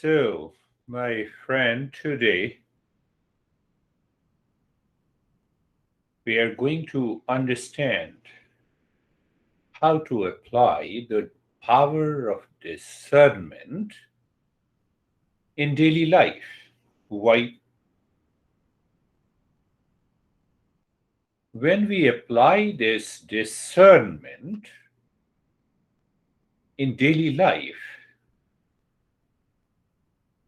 So, my friend, today we are going to understand how to apply the power of discernment in daily life. Why? When we apply this discernment in daily life,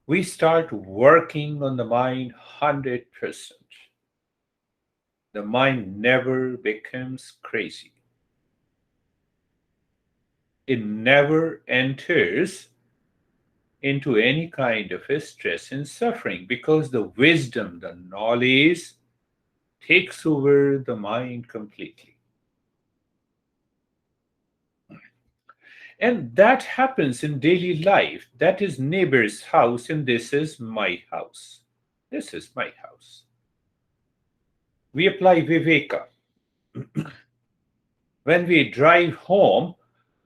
we start working on the mind 100%. The mind never becomes crazy. It never enters into any kind of a stress and suffering because the wisdom, the knowledge takes over the mind completely. And that happens in daily life. That is neighbor's house, and this is my house. This is my house. We apply viveka. When we drive home,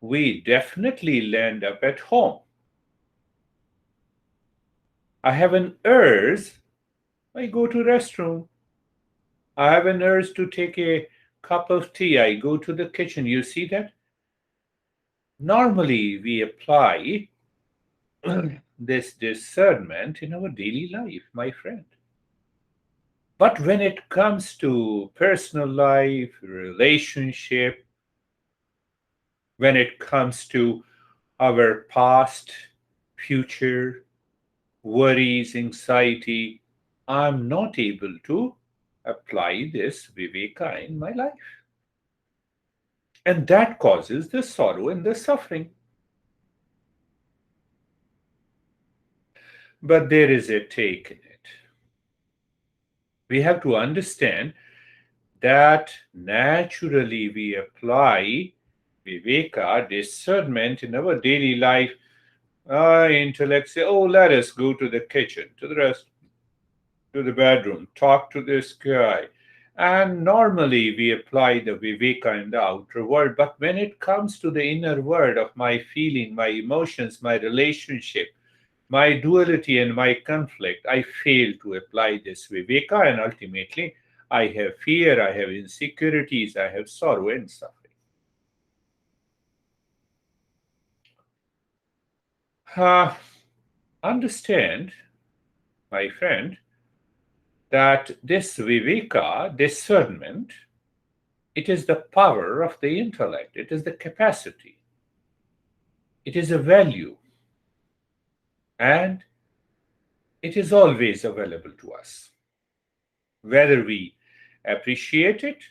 we definitely land up at home. I have an urge, I go to restroom. I have an urge to take a cup of tea, I go to the kitchen. You see that? Normally, we apply this discernment in our daily life, my friend. But when it comes to personal life, relationship, when it comes to our past, future, worries, anxiety, I'm not able to apply this viveka in my life. And that causes the sorrow and the suffering. But there is a take in it. We have to understand that naturally we apply viveka, discernment in our daily life. Our intellect say, oh, let us go to the kitchen, to the rest, to the bedroom, talk to this guy. And normally we apply the viveka in the outer world. But when it comes to the inner world of my feeling, my emotions, my relationship, my duality and my conflict, I fail to apply this viveka, and ultimately I have fear, I have insecurities, I have sorrow and suffering. Uh, Understand, my friend, that this viveka, discernment, it is the power of the intellect, it is the capacity, it is a value, and it is always available to us. Whether we appreciate it,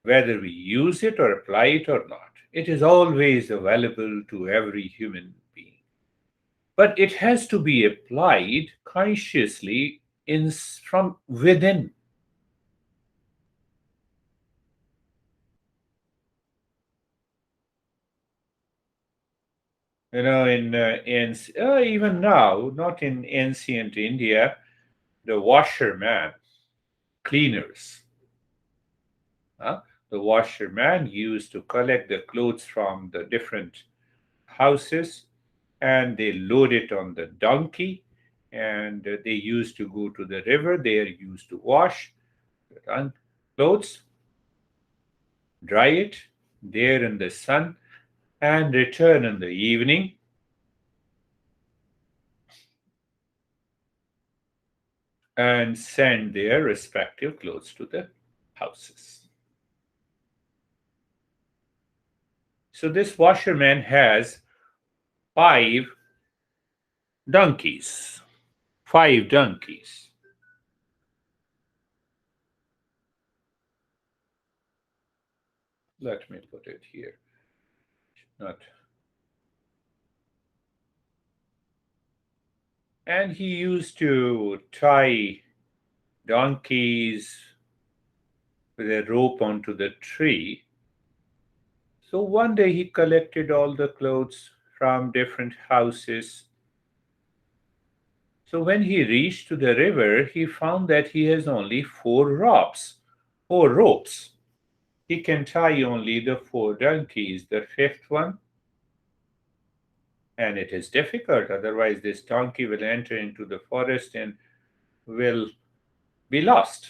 whether we use it or apply it or not, it is always available to every human being. But it has to be applied consciously from within. Even now, not in ancient India, the washerman, cleaners, huh? The washerman used to collect the clothes from the different houses and they load it on the donkey and they used to go to the river. They are used to wash the clothes, dry it there in the sun, and return in the evening and send their respective clothes to the houses. So this washerman has five donkeys. Five donkeys. Let me put it here. Not. And he used to tie donkeys with a rope onto the tree. So one day he collected all the clothes from different houses. So when he reached to the river, he found that he has only four ropes. He can tie only the four donkeys. The fifth one And it is difficult, otherwise, this donkey will enter into the forest and will be lost.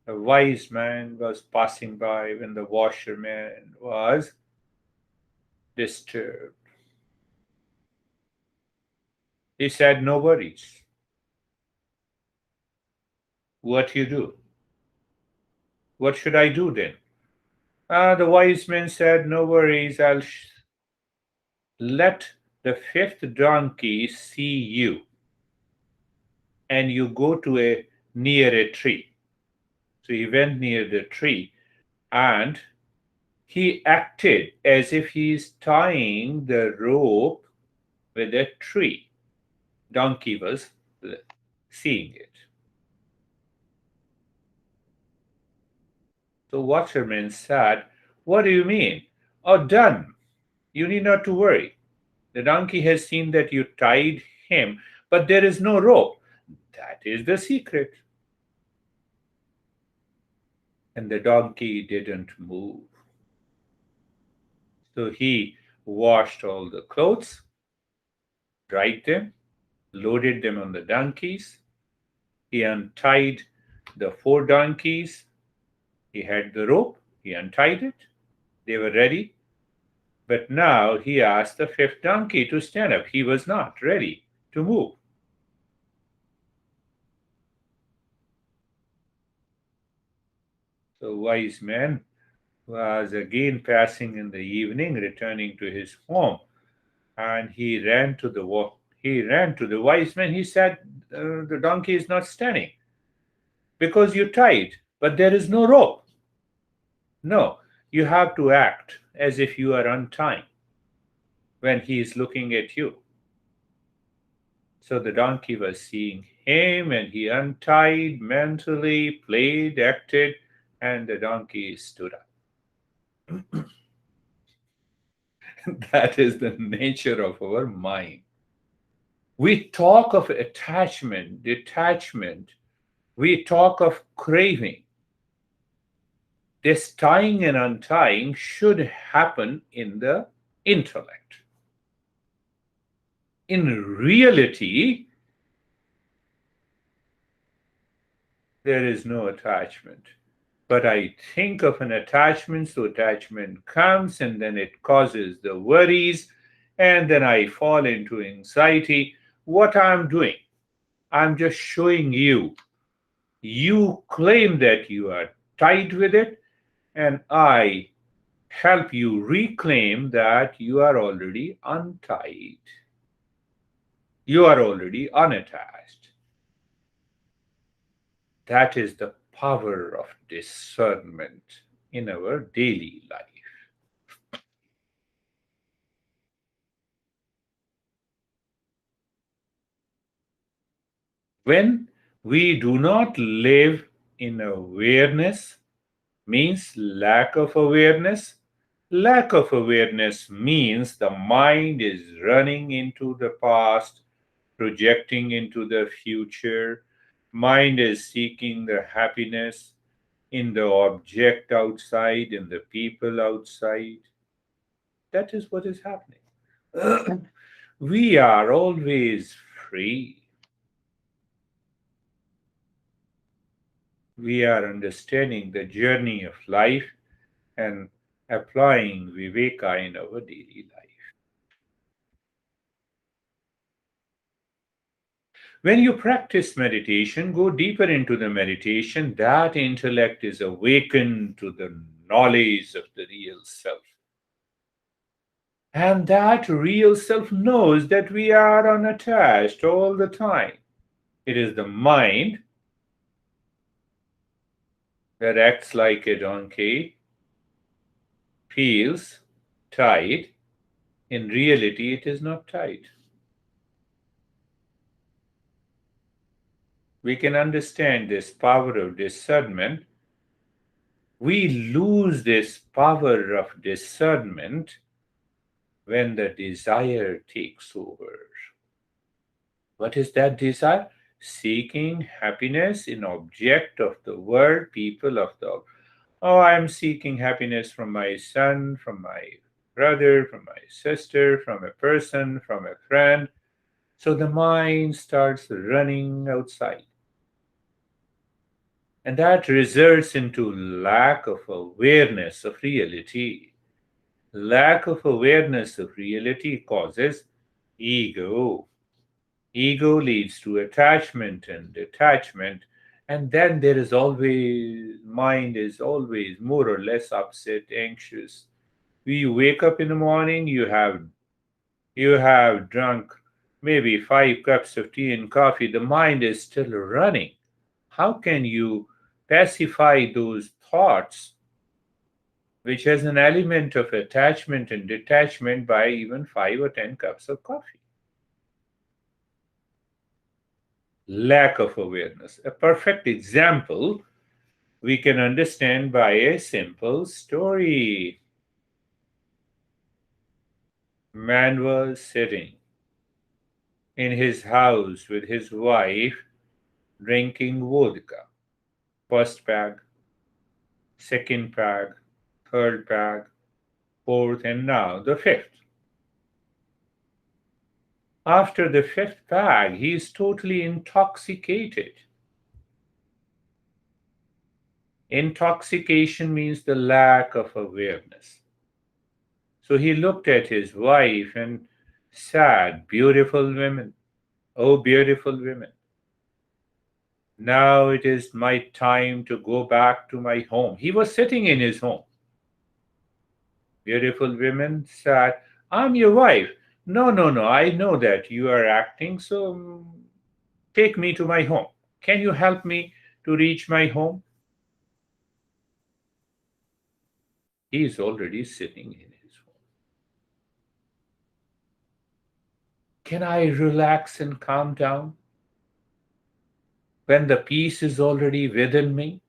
A wise man was passing by when the washerman was disturbed. He said, "No worries. What you do? What should I do then?" The wise man said, "No worries. I'll let the fifth donkey see you, and you go to a near a tree." So he went near the tree, and he acted as if he is tying the rope with a tree. Donkey was seeing it. So Waterman said, "What do you mean?" "Oh, done. You need not to worry. The donkey has seen that you tied him, but there is no rope. That is the secret." And the donkey didn't move. So he washed all the clothes, dried them, loaded them on the donkeys. He untied the four donkeys. He had the rope. He untied it. They were ready. But now he asked the fifth donkey to stand up. He was not ready to move. So wise man was again passing in the evening, returning to his home, and he ran to the wise man. He said, "The donkey is not standing because you tied, but there is no rope. No, you have to act as if you are untying when he is looking at you." So the donkey was seeing him, and he untied mentally, played, acted, and the donkey stood up. That is the nature of our mind. We talk of attachment, detachment, we talk of craving. This tying and untying should happen in the intellect. In reality, there is no attachment. But I think of an attachment, so attachment comes and then it causes the worries, and then I fall into anxiety. What I'm doing, I'm just showing you. You claim that you are tied with it, and I help you reclaim that you are already untied. You are already unattached. That is the power of discernment in our daily life. When we do not live in awareness, means lack of awareness. Lack of awareness means the mind is running into the past, projecting into the future. Mind is seeking the happiness in the object outside, in the people outside. That is what is happening. We are always free. We are understanding the journey of life and applying viveka in our daily life. When you practice meditation, go deeper into the meditation, that intellect is awakened to the knowledge of the real self. And that real self knows that we are unattached all the time. It is the mind that acts like a donkey, feels tied. In reality, it is not tied. We can understand this power of discernment. We lose this power of discernment when the desire takes over. What is that desire? Seeking happiness in object of the world, people of the. Oh, I am seeking happiness from my son, from my brother, from my sister, from a person, from a friend. So the mind starts running outside. And that results into lack of awareness of reality. Lack of awareness of reality causes ego. Ego leads to attachment and detachment, and then there is always, mind is always more or less upset, anxious. You wake up in the morning, you have drunk maybe 5 cups of tea and coffee, the mind is still running. How can you pacify those thoughts, which has an element of attachment and detachment, by even 5 or 10 cups of coffee? Lack of awareness. A perfect example we can understand by a simple story. Man was sitting in his house with his wife drinking vodka. First peg, second peg, third peg, fourth, and now the fifth. After the fifth peg, he is totally intoxicated. Intoxication means the lack of awareness. So he looked at his wife and said, "Beautiful women, oh, beautiful women, now it is my time to go back to my home." He was sitting in his home. Beautiful women said, "I'm your wife." "No, no, no, I know that you are acting, so take me to my home. Can you help me to reach my home?" He is already sitting in his home. Can I relax and calm down when the peace is already within me?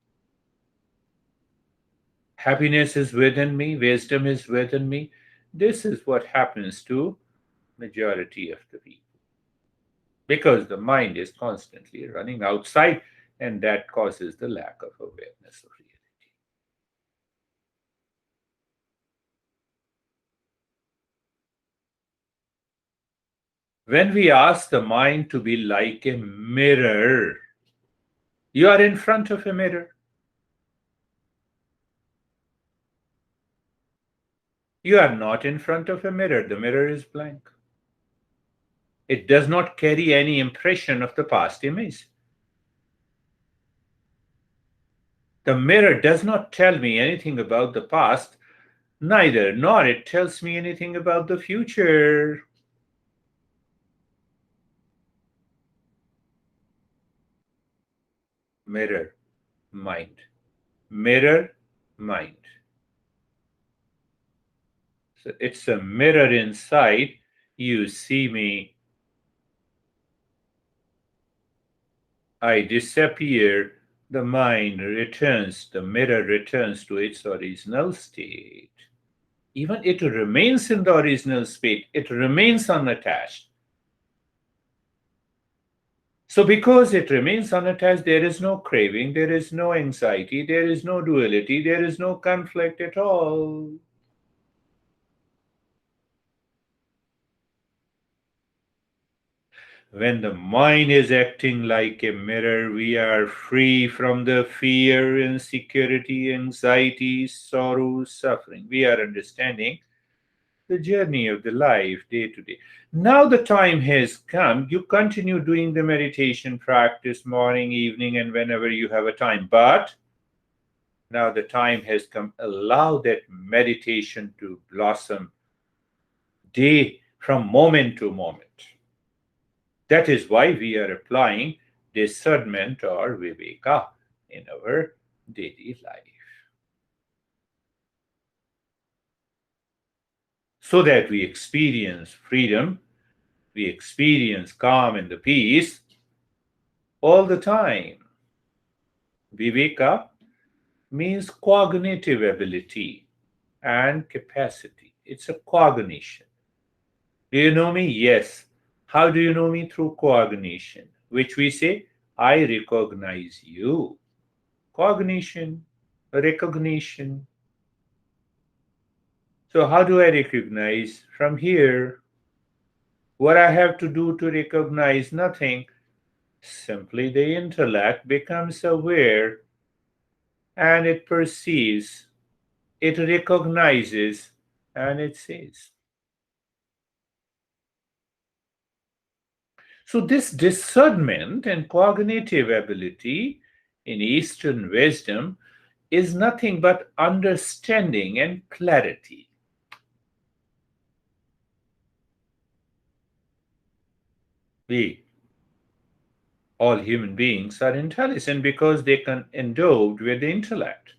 Happiness is within me, wisdom is within me. This is what happens to majority of the people, because the mind is constantly running outside, and that causes the lack of awareness of reality. When we ask the mind to be like a mirror, you are in front of a mirror. You are not in front of a mirror. The mirror is blank. It does not carry any impression of the past image. The mirror does not tell me anything about the past, neither, nor it tells me anything about the future. Mirror, mind. Mirror, mind. So it's a mirror inside. You see me, I disappear, the mind returns, the mirror returns to its original state. Even it remains in the original state, it remains unattached. So, because it remains unattached, there is no craving, there is no anxiety, there is no duality, there is no conflict at all. When the mind is acting like a mirror, we are free from the fear, insecurity, anxiety, sorrow, suffering. We are understanding the journey of the life day to day. Now the time has come. You continue doing the meditation practice morning, evening, and whenever you have a time. But now the time has come. Allow that meditation to blossom day from moment to moment. That is why we are applying discernment or viveka in our daily life, so that we experience freedom, we experience calm and the peace all the time. Viveka means cognitive ability and capacity. It's a cognition. Do you know me? Yes. How do you know me? Through cognition, which we say, I recognize you. Cognition, recognition. So, how do I recognize? From here, what I have to do to recognize? Nothing. Simply the intellect becomes aware and it perceives, it recognizes, and it sees. So, this discernment and cognitive ability in Eastern wisdom is nothing but understanding and clarity. We, all human beings, are intelligent because they can endowed with the intellect.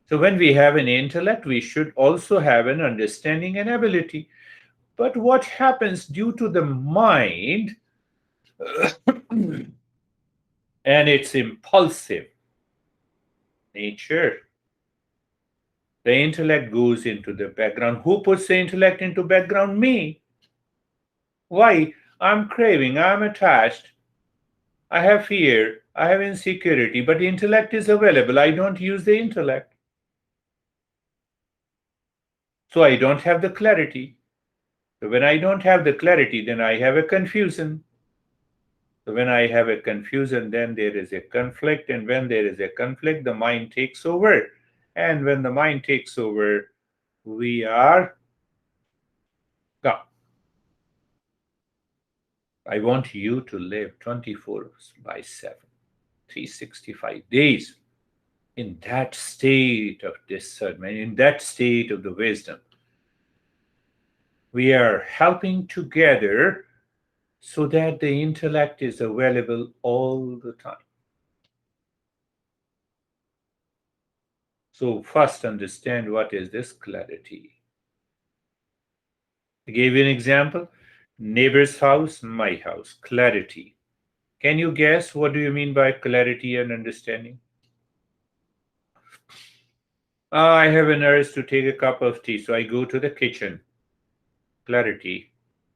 So when we have an intellect, we should also have an understanding and ability. But what happens due to the mind and its impulsive nature? The intellect goes into the background. Who puts the intellect into background? Me. Why? I'm craving, I'm attached, I have fear, I have insecurity, but the intellect is available. I don't use the intellect. So I don't have the clarity. So when I don't have the clarity, then I have a confusion. So when I have a confusion, then there is a conflict. And when there is a conflict, the mind takes over. And when the mind takes over, we are gone. I want you to live 24 by 7, 365 days in that state of discernment, in that state of the wisdom. We are helping together so that the intellect is available all the time. So, first understand what is this clarity. I gave you an example: neighbor's house, my house, clarity. Can you guess what do you mean by clarity and understanding? I have an urge to take a cup of tea, so I go to the kitchen. Clarity.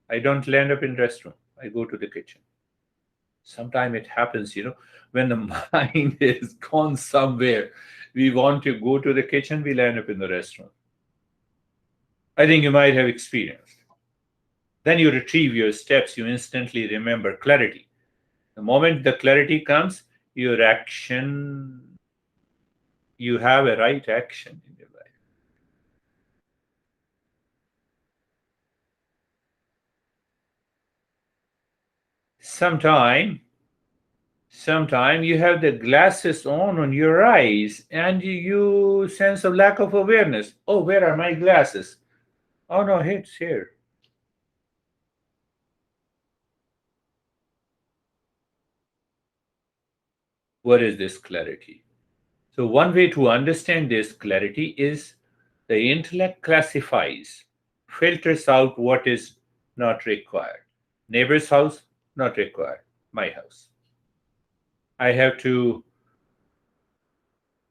I don't land up in restroom. I go to the kitchen. Sometimes it happens, when the mind is gone somewhere, we want to go to the kitchen, we land up in the restaurant. I think you might have experienced. Then you retrieve your steps, you instantly remember clarity. The moment the clarity comes, your action, you have a right action in your life. Sometime you have the glasses on your eyes and you sense a lack of awareness. Oh, where are my glasses? Oh no, it's here. What is this clarity? So, one way to understand this clarity is the intellect classifies, filters out what is not required. Neighbor's house, not required. My house. I have to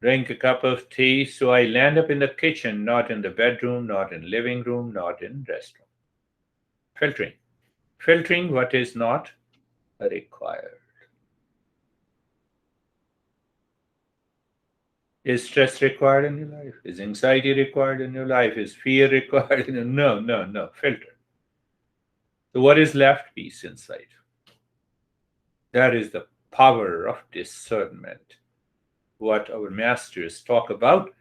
drink a cup of tea, so I land up in the kitchen, not in the bedroom, not in living room, not in restaurant. Filtering. Filtering what is not required. Is stress required in your life? Is anxiety required in your life? Is fear required in your No, no, no. Filter. So what is left? Peace inside. That is the power of discernment. What our masters talk about,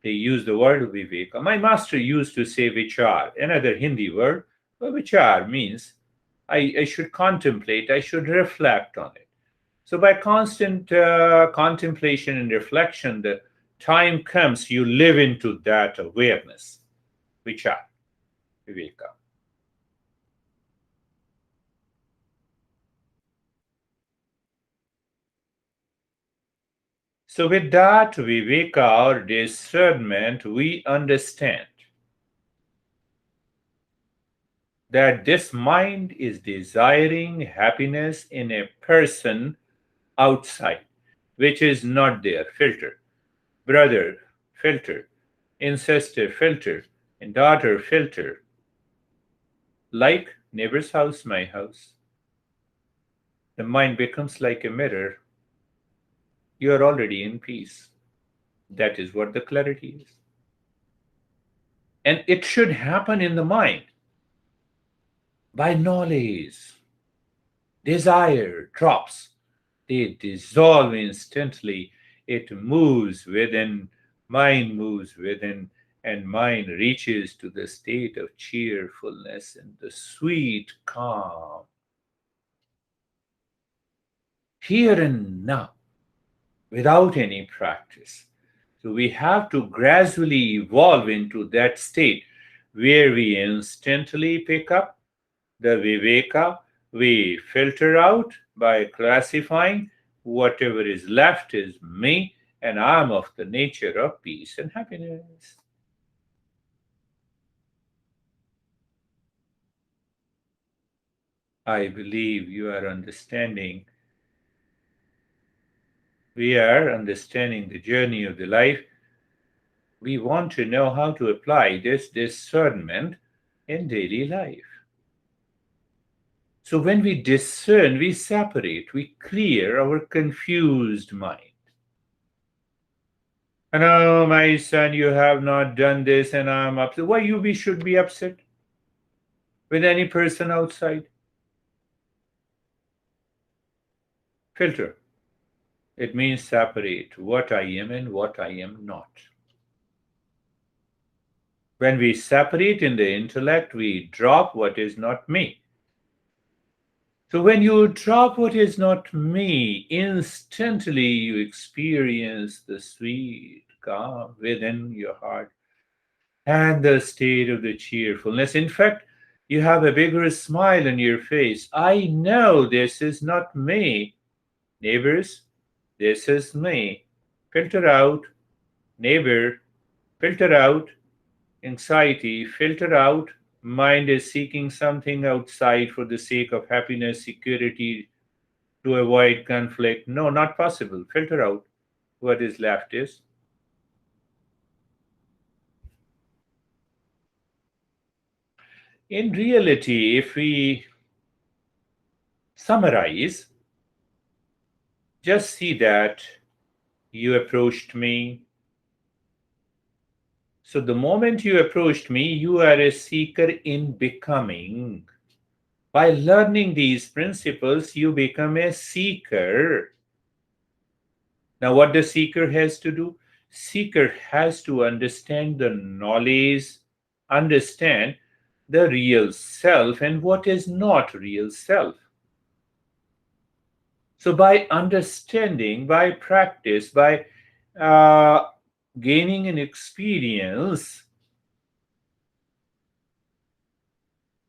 they use the word viveka. My master used to say vichar, another Hindi word. Well, vichar means I should contemplate, I should reflect on it. So by constant contemplation and reflection, the time comes you live into that awareness, vichar, viveka. So with that viveka or discernment, we understand that this mind is desiring happiness in a person outside, which is not there. Filter. Brother, filter. Ancestor, filter. And daughter, filter. Like neighbor's house, my house. The mind becomes like a mirror. You are already in peace. That is what the clarity is. And it should happen in the mind by knowledge. Desire drops, they dissolve instantly. It moves within, mind moves within, and mind reaches to the state of cheerfulness and the sweet calm, here and now, without any practice. So we have to gradually evolve into that state where we instantly pick up the viveka, we filter out by classifying whatever is left is me, and I'm of the nature of peace and happiness. I believe you are understanding. We are understanding the journey of the life. We want to know how to apply this discernment in daily life. So when we discern, we separate, we clear our confused mind. And oh, my son, you have not done this, and I'm upset. Why you we should be upset with any person outside? Filter. It means separate what I am and what I am not. When we separate in the intellect, we drop what is not me. So when you drop what is not me, instantly you experience the sweet calm within your heart and the state of the cheerfulness. In fact, you have a vigorous smile on your face. I know this is not me. Neighbors, this is me. Filter out, neighbor, filter out, anxiety, filter out. Mind is seeking something outside for the sake of happiness, security, to avoid conflict. No, not possible. Filter out. What is left is. In reality, if we summarize, just see that you approached me. So, the moment you approached me, you are a seeker in becoming. By learning these principles, you become a seeker. Now, what the seeker has to do? Seeker has to understand the knowledge, understand the real self and what is not real self. So, by understanding, by practice, by uh, gaining an experience,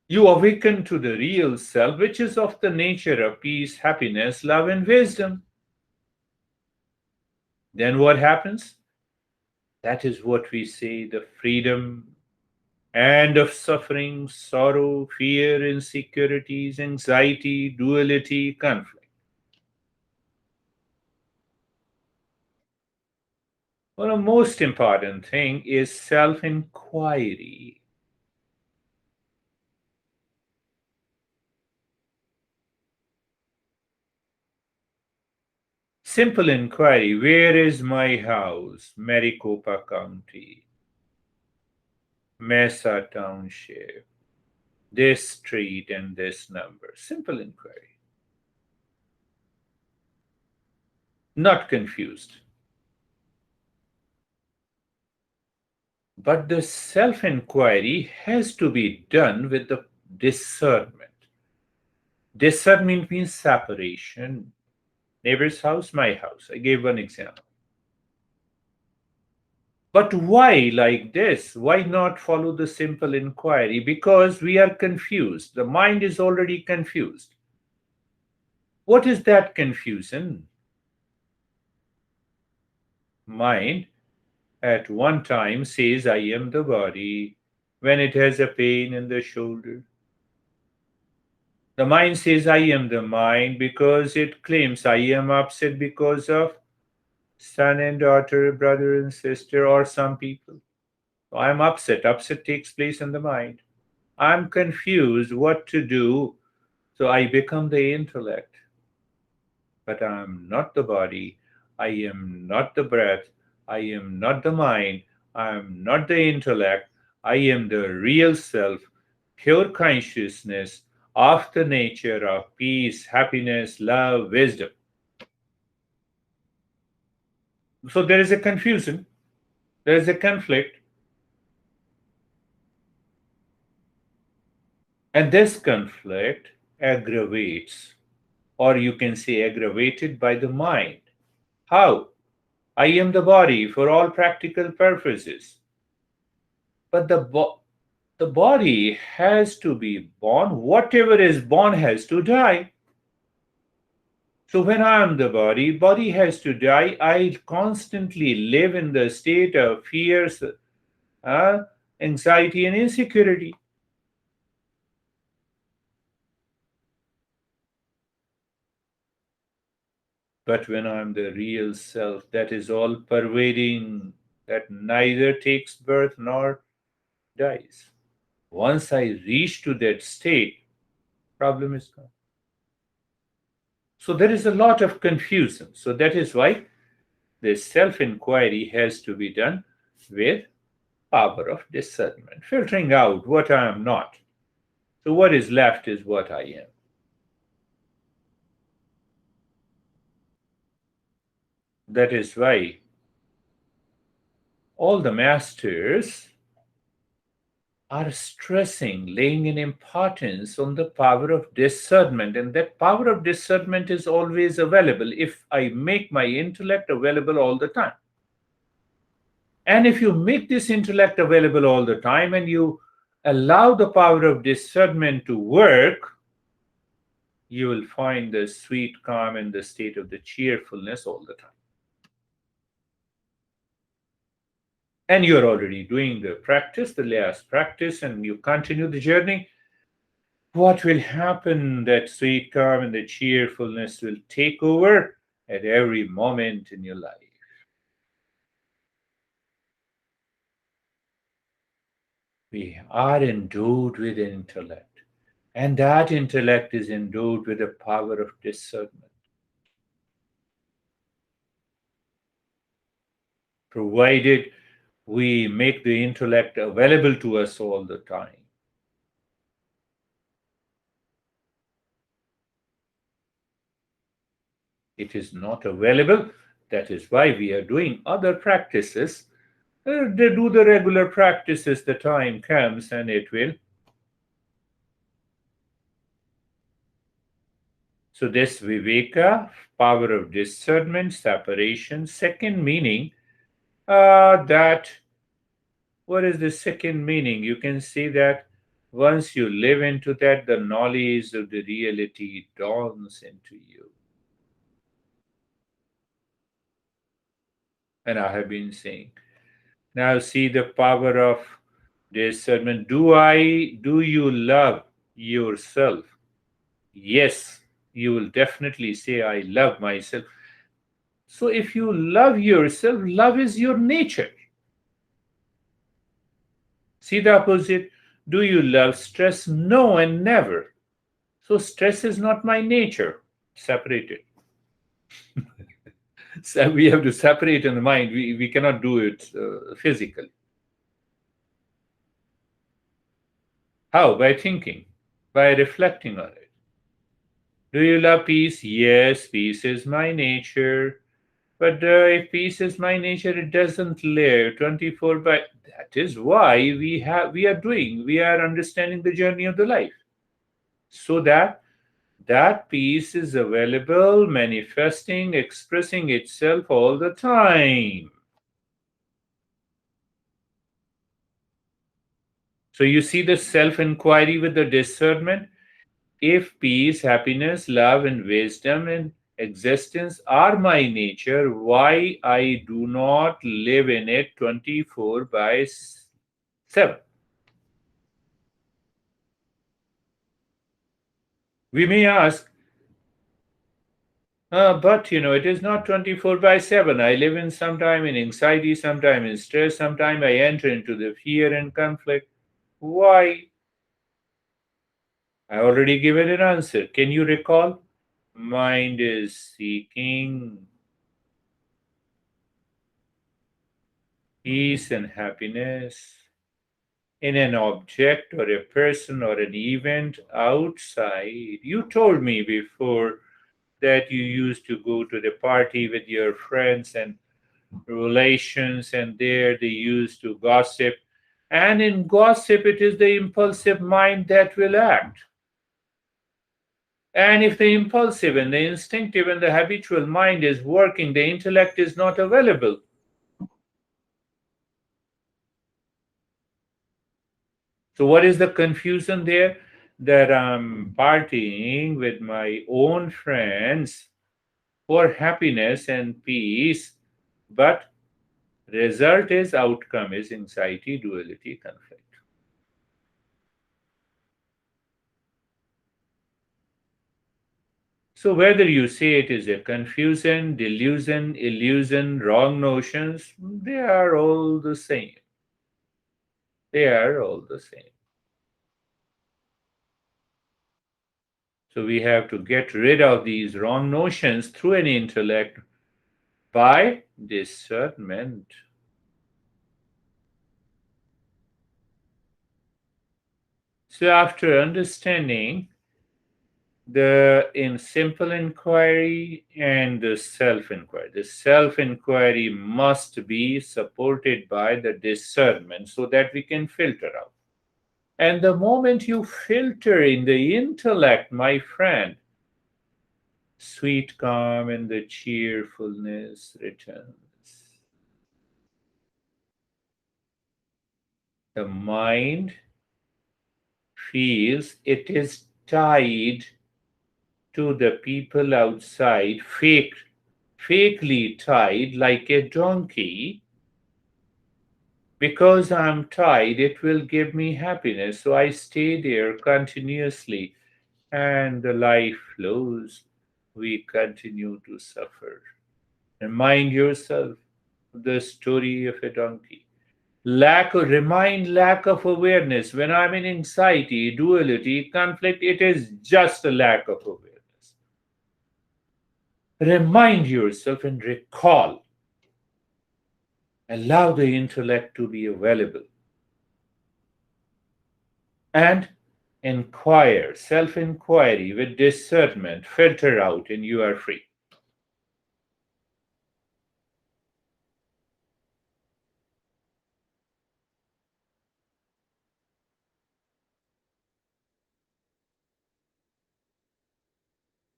you awaken to the real self, which is of the nature of peace, happiness, love, and wisdom. Then what happens? That is what we say the freedom and of suffering, sorrow, fear, insecurities, anxiety, duality, conflict. One of the most important thing is self-inquiry. Simple inquiry, where is my house? Maricopa County, Mesa Township, this street and this number. Simple inquiry. Not confused. But the self inquiry has to be done with the discernment. Discernment means separation. Neighbor's house, my house. I gave one example. But why like this? Why not follow the simple inquiry? Because we are confused. The mind is already confused. What is that confusion? Mind at one time says, I am the body, when it has a pain in the shoulder. The mind says, I am the mind because it claims I am upset because of son and daughter, brother and sister, or some people. So I am upset. Upset takes place in the mind. I'm confused what to do. So I become the intellect. But I am not the body. I am not the breath. I am not the mind. I am not the intellect. I am the real self, pure consciousness of the nature of peace, happiness, love, wisdom. So there is a confusion, there is a conflict, and this conflict aggravates, or you can say aggravated by the mind. How? I am the body for all practical purposes. But the body has to be born. Whatever is born has to die. So when I am the body has to die. I constantly live in the state of fears, uh, anxiety, and insecurity. But when I am the real self, that is all pervading, that neither takes birth nor dies. Once I reach to that state, problem is gone. So there is a lot of confusion. So that is why this self-inquiry has to be done with power of discernment, filtering out what I am not. So what is left is what I am. That is why all the masters are stressing, laying an importance on the power of discernment, and that power of discernment is always available if I make my intellect available all the time. And if you make this intellect available all the time and you allow the power of discernment to work, you will find the sweet calm and the state of the cheerfulness all the time. And you're already doing the practice, the last practice, and you continue the journey. What will happen? That sweet calm and the cheerfulness will take over at every moment in your life. We are endowed with intellect, and that intellect is endowed with the power of discernment. Provided we make the intellect available to us all the time. It is not available. That is why we are doing other practices. They do the regular practices, the time comes and it will. So, this viveka, power of discernment, separation, second meaning, that what is the second meaning? You can see that once you live into that, the knowledge of the reality dawns into you. And I have been saying, now see the power of discernment. Do you love yourself? Yes, you will definitely say, I love myself. So if you love yourself, love is your nature. See the opposite. Do you love stress? No, and never. So stress is not my nature. Separate it. So we have to separate in the mind. We cannot do it physically. How? By thinking, by reflecting on it. Do you love peace? Yes, peace is my nature. But if peace is my nature, it doesn't live 24 by. That is why we are understanding the journey of the life, so that that peace is available, manifesting, expressing itself all the time. So you see the self-inquiry with the discernment. If peace, happiness, love, and wisdom and existence are my nature, why I do not live in it 24 by 7? We may ask, but it is not 24 by 7. I live in sometime in anxiety, sometime in stress, sometime I enter into the fear and conflict. Why? I already given an answer. Can you recall? Mind is seeking peace and happiness. in an object or a person or an event outside. You told me before that you used to go to the party with your friends and relations, and there they used to gossip. And in gossip, it is the impulsive mind that will act. And if the impulsive and the instinctive and the habitual mind is working, the intellect is not available. So, what is the confusion there? That I'm partying with my own friends for happiness and peace, but result is outcome is anxiety, duality, conflict. So, whether you say it is a confusion, delusion, illusion, wrong notions, they are all the same. They are all the same. So, we have to get rid of these wrong notions through an intellect by discernment. So, after understanding the in simple inquiry and the self-inquiry, the self-inquiry must be supported by the discernment so that we can filter out. And the moment you filter in the intellect, my friend, sweet calm and the cheerfulness returns. The mind feels it is tied to the people outside, fakely tied like a donkey. Because I'm tied, it will give me happiness. So I stay there continuously, and the life flows. We continue to suffer. Remind yourself of the story of a donkey. Lack of awareness. When I'm in anxiety, duality, conflict, it is just a lack of awareness. Remind yourself and recall. Allow the intellect to be available. And inquire, self inquiry with discernment, filter out, and you are free.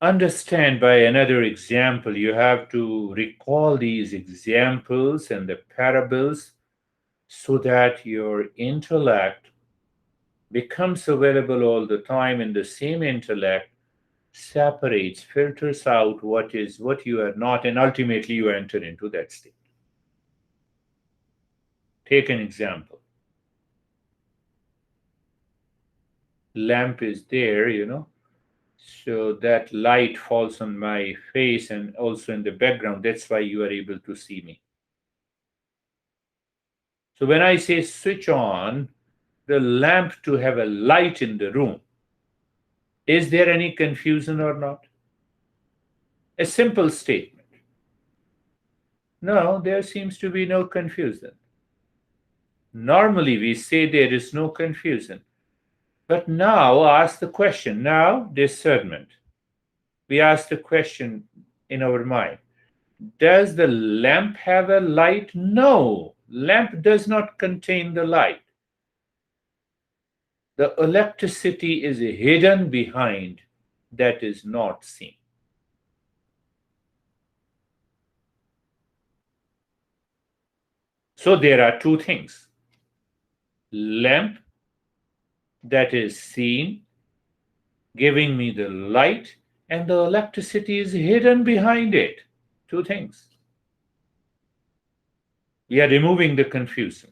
Understand by another example. You have to recall these examples and the parables so that your intellect becomes available all the time, and the same intellect separates, filters out what you are not, and ultimately you enter into that state. Take an example. Lamp is there, so that light falls on my face and also in the background. That's why you are able to see me. So when I say switch on the lamp to have a light in the room, is there any confusion or not? A simple statement. No, there seems to be no confusion. Normally we say there is no confusion. But now ask the question. Now, discernment. We ask the question in our mind. Does the lamp have a light? No, lamp does not contain the light. The electricity is hidden behind, that is not seen. So there are two things: lamp that is seen, giving me the light, and the electricity is hidden behind it. Two things. We are removing the confusion.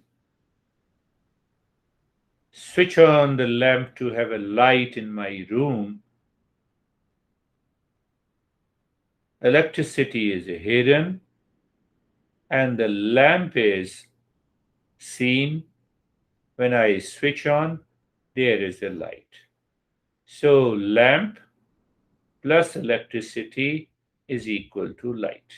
Switch on the lamp to have a light in my room. Electricity is hidden, and the lamp is seen. When I switch on, there is a light. So lamp plus electricity is equal to light.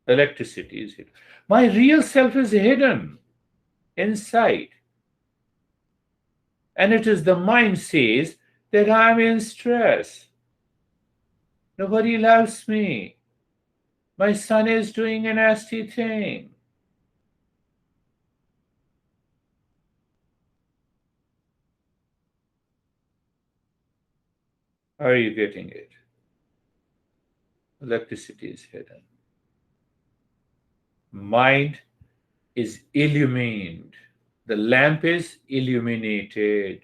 Electricity is hidden. My real self is hidden inside. And it is the mind says that I'm in stress. Nobody loves me. My son is doing a nasty thing. Are you getting it? Electricity is hidden. Mind is illumined. The lamp is illuminated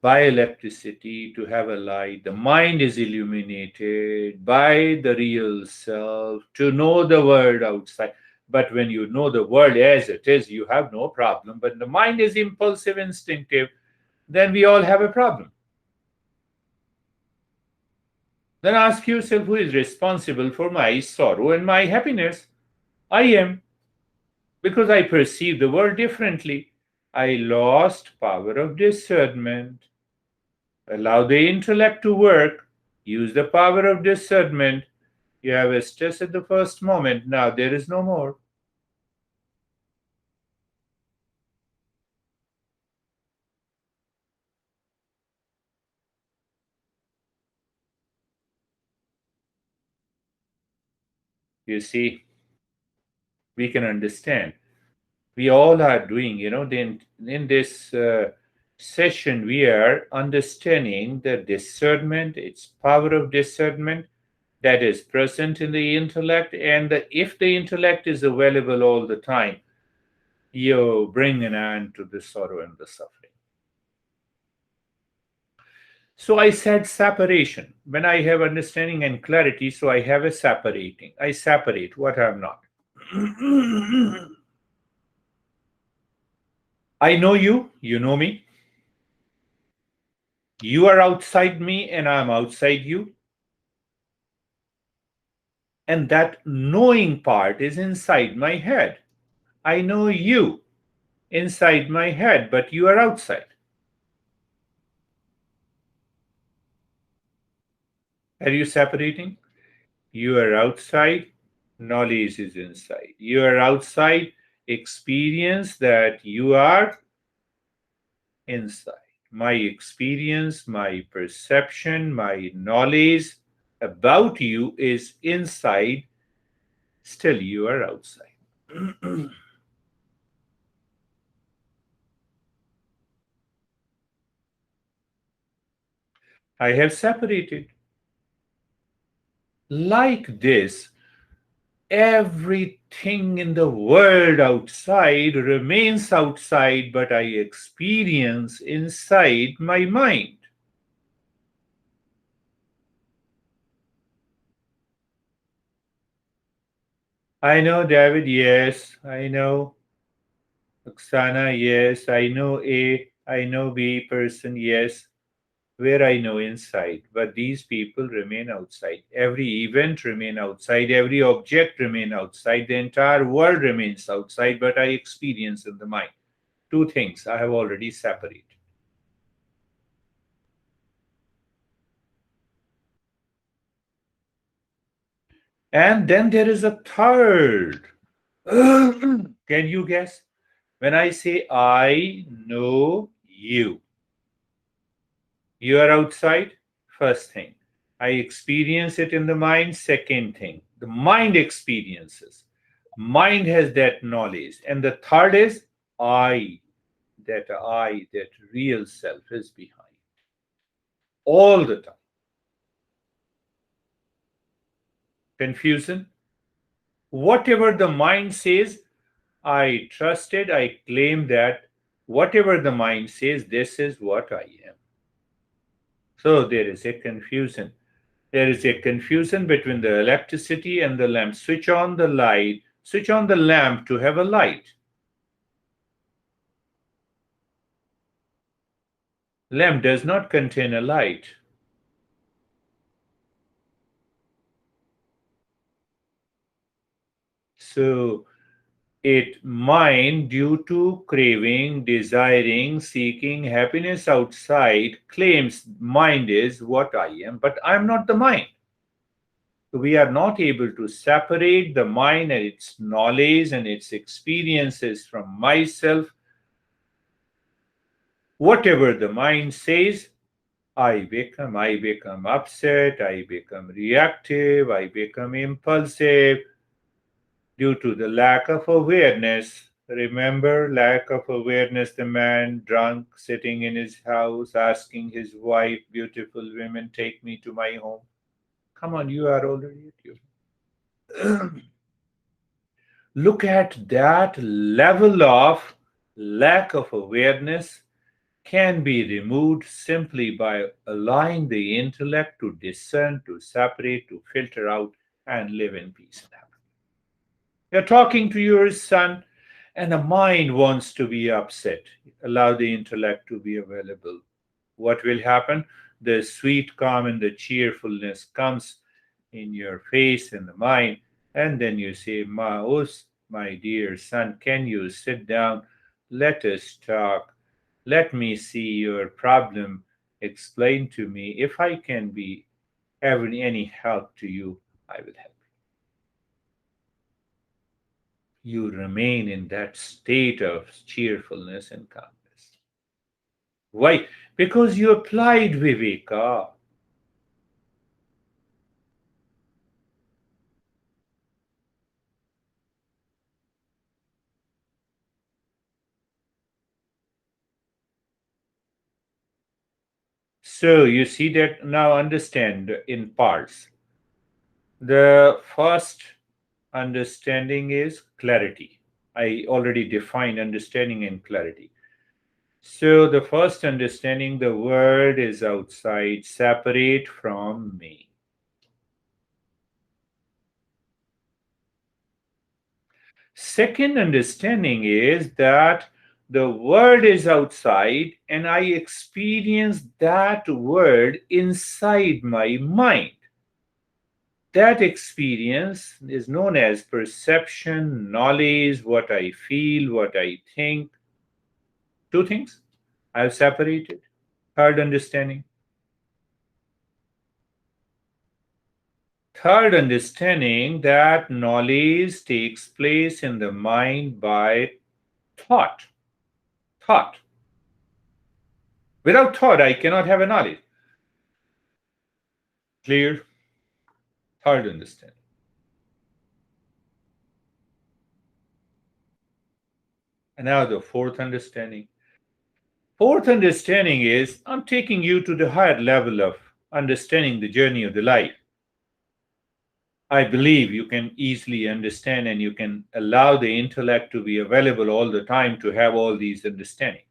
by electricity to have a light. The mind is illuminated by the real self to know the world outside. But when you know the world as it is, you have no problem. But the mind is impulsive, instinctive, then we all have a problem. Then ask yourself, who is responsible for my sorrow and my happiness? I am, because I perceive the world differently. I lost power of discernment. Allow the intellect to work. Use the power of discernment. You have a stress at the first moment. Now there is no more. You see, we can understand. We all are doing, then in this session, we are understanding the discernment, its power of discernment that is present in the intellect. And if the intellect is available all the time, you bring an end to the sorrow and the suffering. So I said separation. When I have understanding and clarity, so I have a separating. I separate what I'm not. I know you, you know me. You are outside me and I'm outside you. And that knowing part is inside my head. I know you inside my head, but you are outside. Are you separating? You are outside, knowledge is inside. You are outside, experience that you are inside. My experience, my perception, my knowledge about you is inside, still you are outside. I have separated. Like this, everything in the world outside remains outside, but I experience inside my mind. I know David, yes. I know Oksana, yes. I know A, I know B person, yes. Where I know inside, but these people remain outside. Every event remain outside, every object remain outside, the entire world remains outside, but I experience in the mind. Two things I have already separated. And then there is a third. Can you guess? When I say I know you, you are outside, first thing. I experience it in the mind, second thing. The mind experiences. Mind has that knowledge. And the third is I, that real self is behind all the time. Confusion? Whatever the mind says, I trust it, I claim that whatever the mind says, this is what I am. So there is a confusion. There is a confusion between the electricity and the lamp. Switch on the light, switch on the lamp to have a light. Lamp does not contain a light. So it mind, due to craving, desiring, seeking happiness outside, claims mind is what I am, but I'm not the mind. we are not able to separate the mind and its knowledge and its experiences from myself. Whatever the mind says, I become upset, I become reactive, I become impulsive due to the lack of awareness. Remember, lack of awareness, the man drunk sitting in his house asking his wife, beautiful women, take me to my home. Come on, you are already at your look at that level of lack of awareness can be removed simply by allowing the intellect to discern, to separate, to filter out, and live in peace and happiness. You're talking to your son, and the mind wants to be upset. Allow the intellect to be available. What will happen? The sweet calm and the cheerfulness comes in your face and the mind, and then you say, my dear son, can you sit down? Let us talk. Let me see your problem. Explain to me. If I can be any help to you, I will help you. You remain in that state of cheerfulness and calmness. Why? Because you applied viveka. So you see that now understand in parts. The first understanding is clarity. I already defined understanding and clarity. So the first understanding, the world is outside, separate from me. Second understanding is that the world is outside and I experience that world inside my mind. That experience is known as perception, knowledge, what I feel, what I think. Two things I've separated. Third understanding. Third understanding that knowledge takes place in the mind by thought. Thought. Without thought, I cannot have a knowledge. Clear? Third understanding. And now the fourth understanding. Fourth understanding is I'm taking you to the higher level of understanding the journey of the life. I believe you can easily understand and you can allow the intellect to be available all the time to have all these understanding.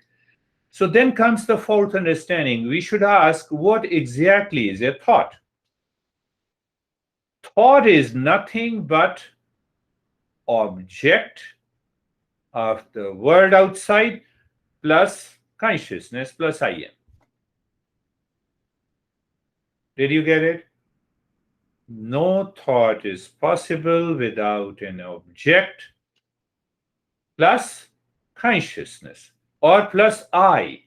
So then comes the fourth understanding. We should ask what exactly is a thought? Thought is nothing but object of the world outside plus consciousness plus I am. Did you get it? No thought is possible without an object plus consciousness or plus I.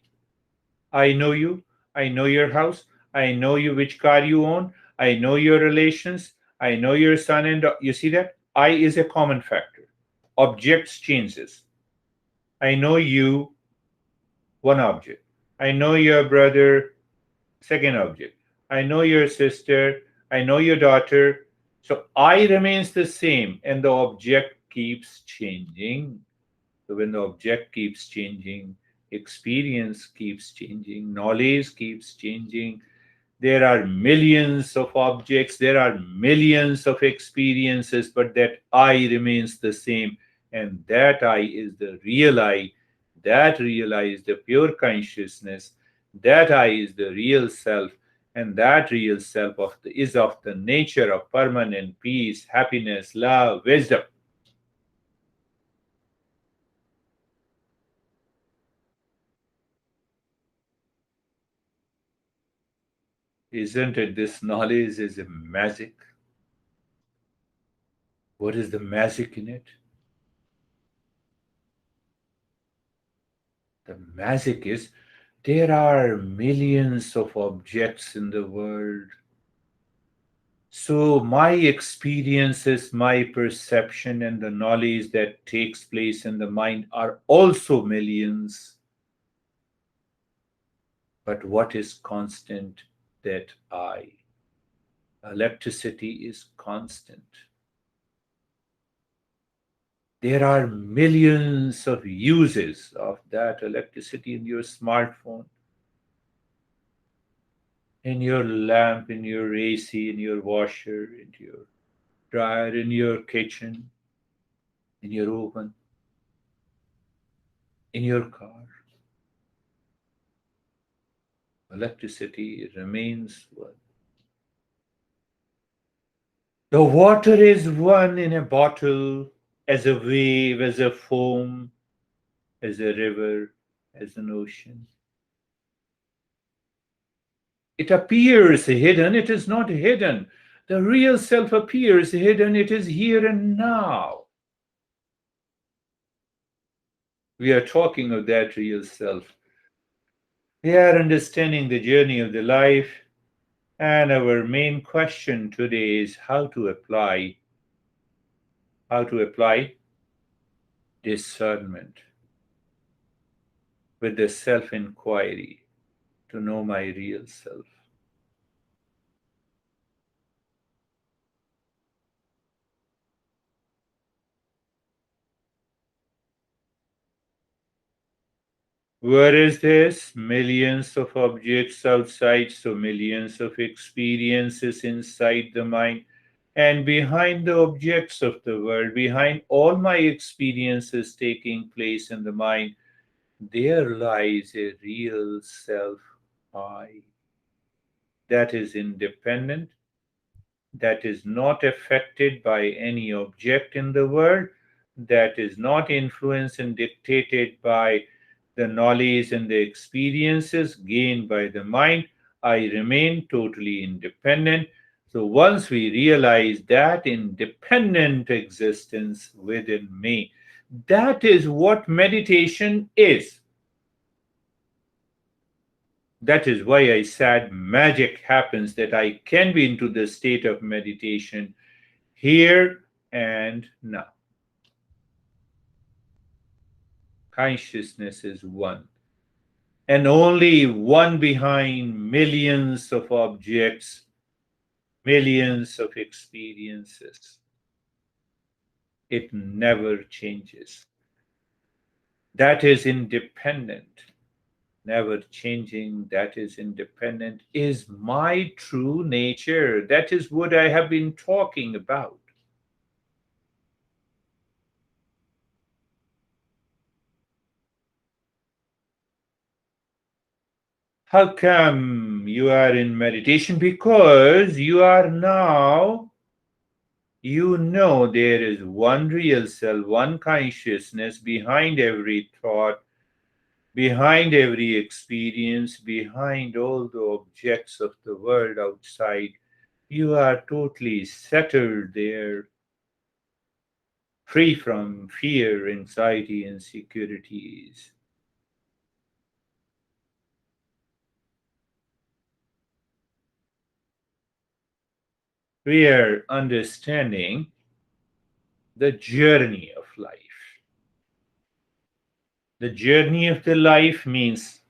I know you. I know your house. I know you which car you own. I know your relations. I know your son and you see that? I is a common factor. Objects changes. I know you, one object. I know your brother, second object. I know your sister. I know your daughter. So I remains the same and the object keeps changing. So when the object keeps changing, experience keeps changing, knowledge keeps changing. There are millions of objects, there are millions of experiences, but that I remains the same. And that I is the real I. That real I is the pure consciousness. That I is the real self. And that real self is of the nature of permanent peace, happiness, love, wisdom. Isn't it this knowledge is a magic? What is the magic in it? The magic is there are millions of objects in the world. So my experiences, my perception, and the knowledge that takes place in the mind are also millions. But what is constant? That I. Electricity is constant. There are millions of uses of that electricity in your smartphone, in your lamp, in your AC, in your washer, in your dryer, in your kitchen, in your oven, in your car. Electricity remains one. The water is one in a bottle, as a wave, as a foam, as a river, as an ocean. It appears hidden, it is not hidden. The real self appears hidden, it is here and now. We are talking of that real self. We are understanding the journey of the life, and our main question today is how to apply discernment with the self inquiry to know my real self. Where is this? Millions of objects outside, so millions of experiences inside the mind. And behind the objects of the world, behind all my experiences taking place in the mind, there lies a real self I that is independent, that is not affected by any object in the world, that is not influenced and dictated by the knowledge and the experiences gained by the mind. I remain totally independent. So once we realize that independent existence within me, that is what meditation is. That is why I said magic happens, that I can be into the state of meditation here and now. Consciousness is one, and only one behind millions of objects, millions of experiences. It never changes. That is independent, never changing, that is independent, is my true nature. That is what I have been talking about. How come you are in meditation? Because you know there is one real self, one consciousness behind every thought, behind every experience, behind all the objects of the world outside. You are totally settled there, free from fear, anxiety, insecurities. We are understanding the journey of life. The journey of the life means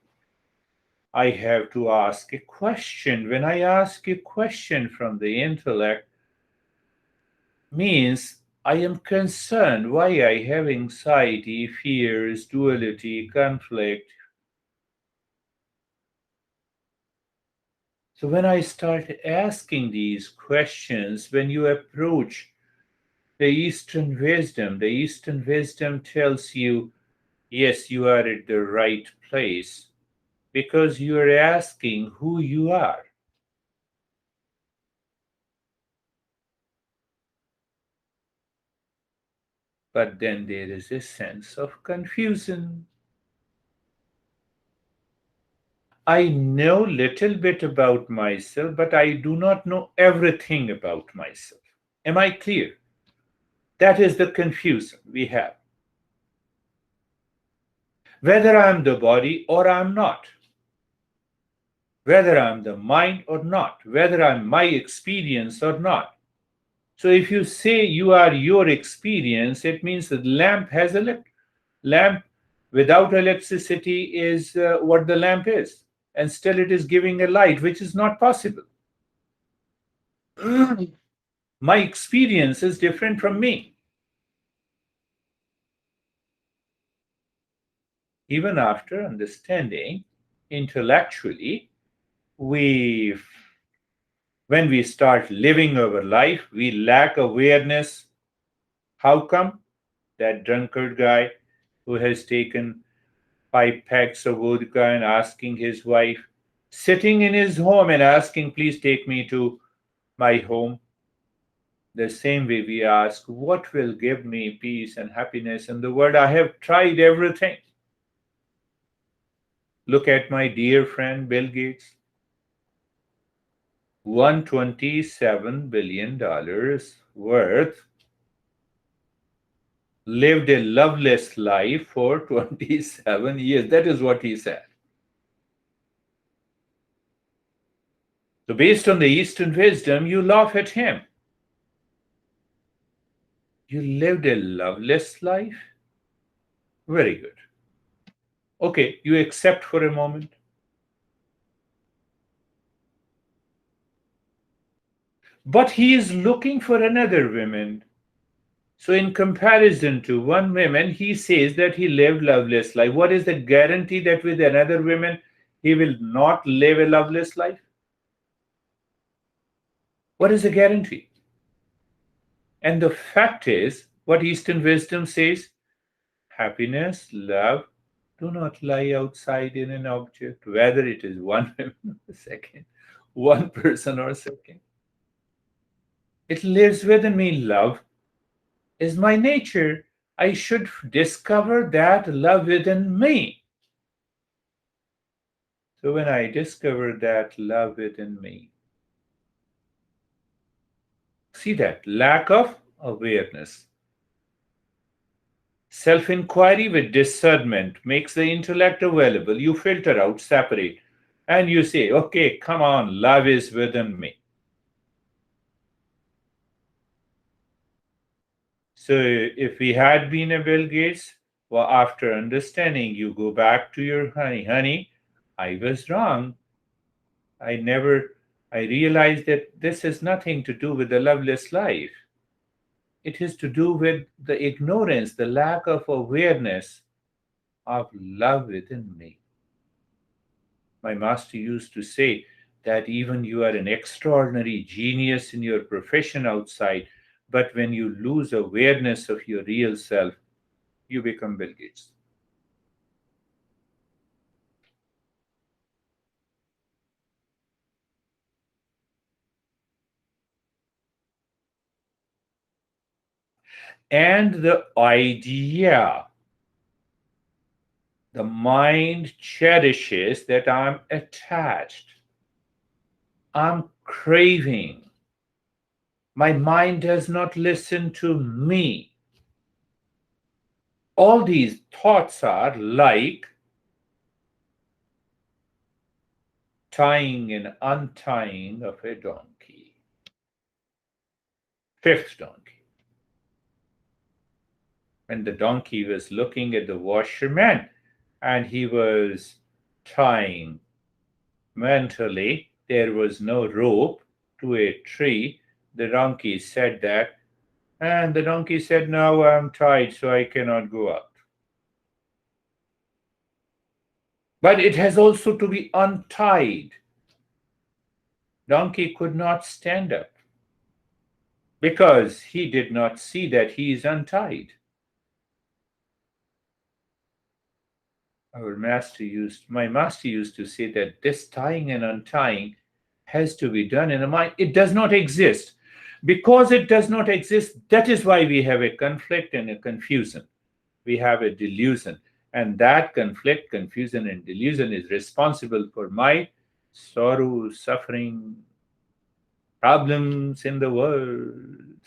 I have to ask a question. When I ask a question from the intellect, means I am concerned why I have anxiety, fears, duality, conflict. So when I start asking these questions, when you approach the Eastern wisdom tells you, yes, you are at the right place because you are asking who you are. But then there is a sense of confusion. I know little bit about myself, but I do not know everything about myself. Am I clear? That is the confusion we have. Whether I'm the body or I'm not, whether I'm the mind or not, whether I'm my experience or not. So if you say you are your experience, it means the lamp has a lamp without electricity is what the lamp is, and still it is giving a light, which is not possible. My experience is different from me. Even after understanding intellectually, we when we start living our life, we lack awareness. How come? That drunkard guy who has taken 5 packs of vodka and asking his wife, sitting in his home and asking, please take me to my home. The same way we ask, what will give me peace and happiness in the world? I have tried everything. Look at my dear friend Bill Gates. $127 billion worth, lived a loveless life for 27 years. That is what he said. So, based on the Eastern wisdom, you laugh at him. You lived a loveless life? Very good. Okay, you accept for a moment. But he is looking for another woman. So, in comparison to one woman, he says that he lived loveless life. What is the guarantee that with another woman he will not live a loveless life? What is the guarantee? And the fact is, what Eastern wisdom says, happiness, love, do not lie outside in an object, whether it is one second, one person or second. It lives within me. Love is my nature. I should discover that love within me. So when I discover that love within me, see that lack of awareness. Self inquiry with discernment makes the intellect available. You filter out, separate, and you say, okay, come on, love is within me. So if we had been a Bill Gates, well, after understanding, you go back to your honey, I was wrong. I never, I realized that this has nothing to do with the loveless life. It is to do with the ignorance, the lack of awareness of love within me. My master used to say that even you are an extraordinary genius in your profession outside, but when you lose awareness of your real self, you become Bill Gates. And the idea, the mind cherishes that I'm attached, I'm craving. My mind does not listen to me. All these thoughts are like tying and untying of a donkey. Fifth donkey. When the donkey was looking at the washerman and he was tying mentally, there was no rope to a tree. The donkey said that, and the donkey said, now I'm tied, so I cannot go up. But it has also to be untied. Donkey could not stand up because he did not see that he is untied. My master used to say that this tying and untying has to be done in a mind. It does not exist. Because it does not exist, that is why we have a conflict and a confusion. We have a delusion. And that conflict, confusion, and delusion is responsible for my sorrow, suffering, problems in the world.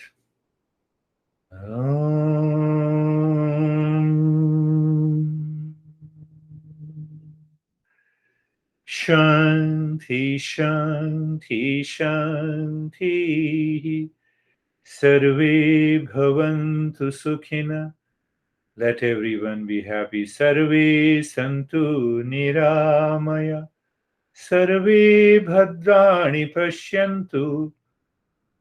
Shanti. Shanti Shanti Sarve Bhavantu Sukhina. Let everyone be happy. Sarve Santu Niramaya. Sarve Bhadrani Pashyantu.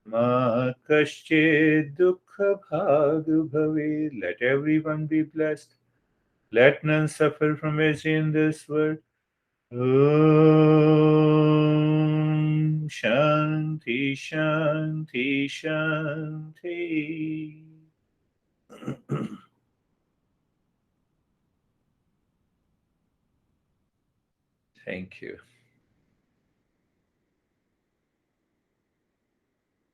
Ma Kaschid Dukha Bhag Bhave. Let everyone be blessed. Let none suffer from misery in this world. Om Shanti Shanti Shanti. Thank you.